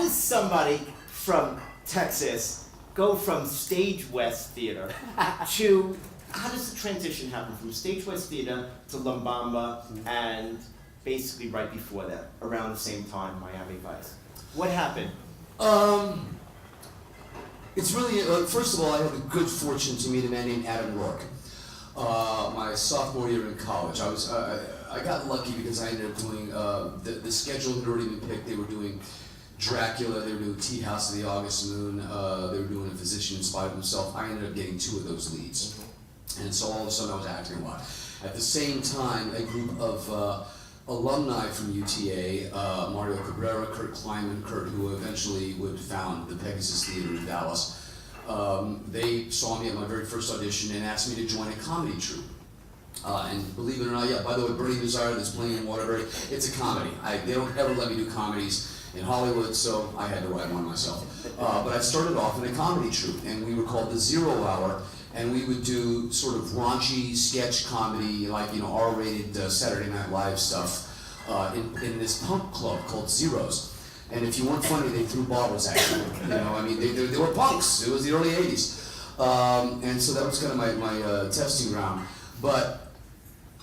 does somebody from Texas go from Stage West Theater to, how does the transition happen from Stage West Theater to Bamba and basically right before that, around the same time, Miami Vice? What happened? It's really, first of all, I had the good fortune to meet a man named Adam Rourke. My sophomore year in college. I got lucky because I ended up doing, the schedule had already been picked. They were doing Dracula, they were doing Tea House of the August Moon, they were doing A Physician in Spite of Himself. I ended up getting 2 of those leads. And so all of a sudden I was acting a lot. At the same time, a group of alumni from UTA, Mario Cabrera, Kurt Kleinman, who eventually would found the Pegasus Theater in Dallas, they saw me at my very first audition and asked me to join a comedy troupe. And believe it or not, yeah, by the way, Burning Desire that's playing in Waterbury, it's a comedy. They don't ever let me do comedies in Hollywood, so I had to write one myself. But I started off in a comedy troupe, and we were called the 0 Hour, and we would do sort of raunchy sketch comedy, like, you know, R-rated Saturday Night Live stuff in this punk club called Zeros. And if you weren't funny, they threw bottles at you. You know, I mean, they were punks. It was the early 80s. And so that was kind of my testing ground. But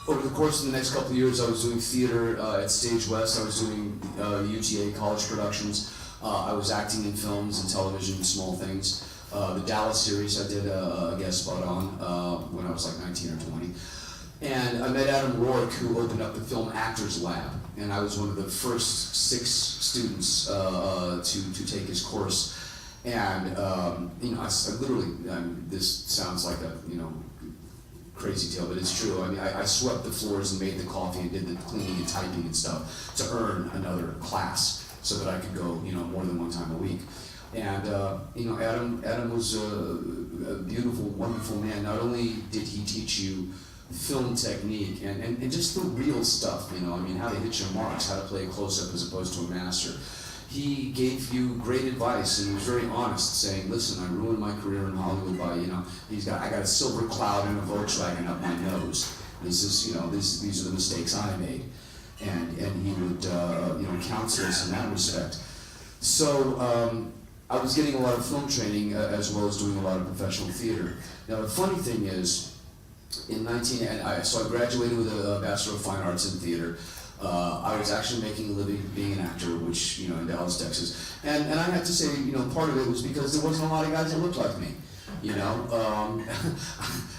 over the course of the next couple of years, I was doing theater at Stage West. I was doing UTA college productions. I was acting in films and television, small things. The Dallas series I did a guest spot on when I was like 19 or 20. And I met Adam Rourke, who opened up the Film Actors Lab. And I was one of the first 6 students to take his course. And you know, I literally, this sounds like a, you know, crazy tale, but it's true. I mean, I swept the floors and made the coffee and did the cleaning and typing and stuff to earn another class so that I could go, you know, more than 1 time a week. And you know, Adam was a beautiful, wonderful man. Not only did he teach you film technique and just the real stuff, you know, I mean, how to hit your marks, how to play a close-up as opposed to a master. He gave you great advice and was very honest, saying, listen, I ruined my career in Hollywood by, you know, I got a silver cloud and a Volkswagen up my nose. This is, you know, these are the mistakes I made. And he would, you know, counsel us in that respect. So I was getting a lot of film training as well as doing a lot of professional theater. Now the funny thing is, so I graduated with a Bachelor of Fine Arts in Theater. I was actually making a living being an actor, which, you know, in Dallas, Texas. And I have to say, you know, part of it was because there wasn't a lot of guys that looked like me. You know,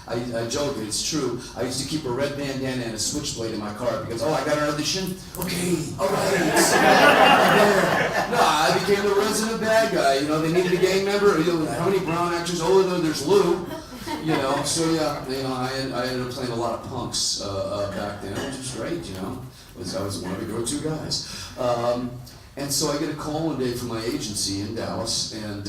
I joke, it's true. I used to keep a red bandana and a switchblade in my car because, oh, I got an audition? Okay, all right. No, I became the resident bad guy. You know, they needed a gang member. You know, how many brown actors? Oh, no, there's Lou. You know, so yeah, you know, I ended up playing a lot of punks back then, which was great, you know. I was one of the go-to guys. And so I get a call one day from my agency in Dallas, and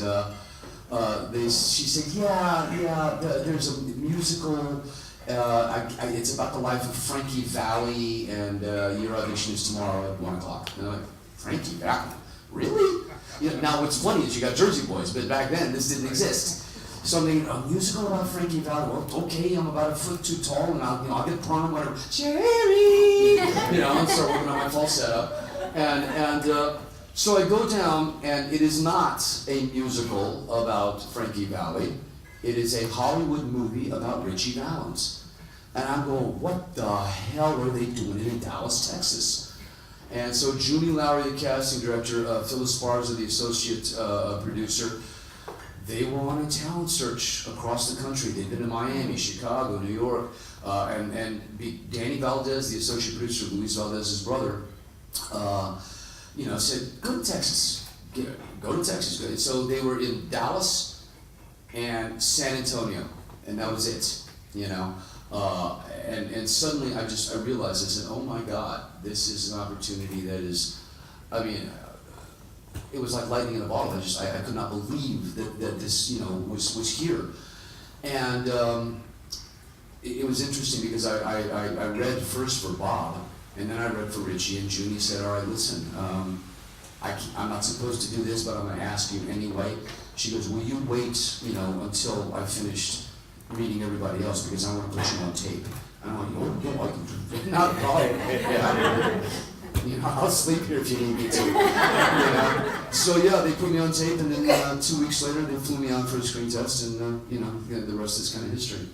she said, yeah, there's a musical, it's about the life of Frankie Valli, and your audition is tomorrow at 1 o'clock. And I'm like, Frankie Valli? Really? You know, now what's funny is you got Jersey Boys, but back then this didn't exist. So I'm thinking, a musical about Frankie Valli? Well, okay, I'm about 1 foot too tall, and I'll get prom, whatever. Jerry! You know, and start working on my falsetto. And so I go down, and it is not a musical about Frankie Valli. It is a Hollywood movie about Ritchie Valens. And I'm going, what the hell are they doing in Dallas, Texas? And so Julie Lowry, the casting director, Phyllis Sparza, the associate producer, they were on a talent search across the country. They'd been to Miami, Chicago, New York, and Danny Valdez, the associate producer, Luis Valdez's brother, you know, said, go to Texas. Go to Texas. So they were in Dallas and San Antonio, and that was it, you know. And suddenly I realized, I said, oh my God, this is an opportunity that is, I mean, it was like lightning in a bottle. I could not believe that this, you know, was here. And it was interesting because I read first for Bob, and then I read for Ritchie, and Junie said, all right, listen, I'm not supposed to do this, but I'm going to ask you anyway. She goes, will you wait, you know, until I've finished reading everybody else, because I want to put you on tape. And I'm like, oh, I can do it. Not a problem. Yeah. You know, I'll sleep here if you need me to. You know? So So yeah, they put me on tape, and then 2 weeks later they flew me out for a screen test, and the rest is kind of history.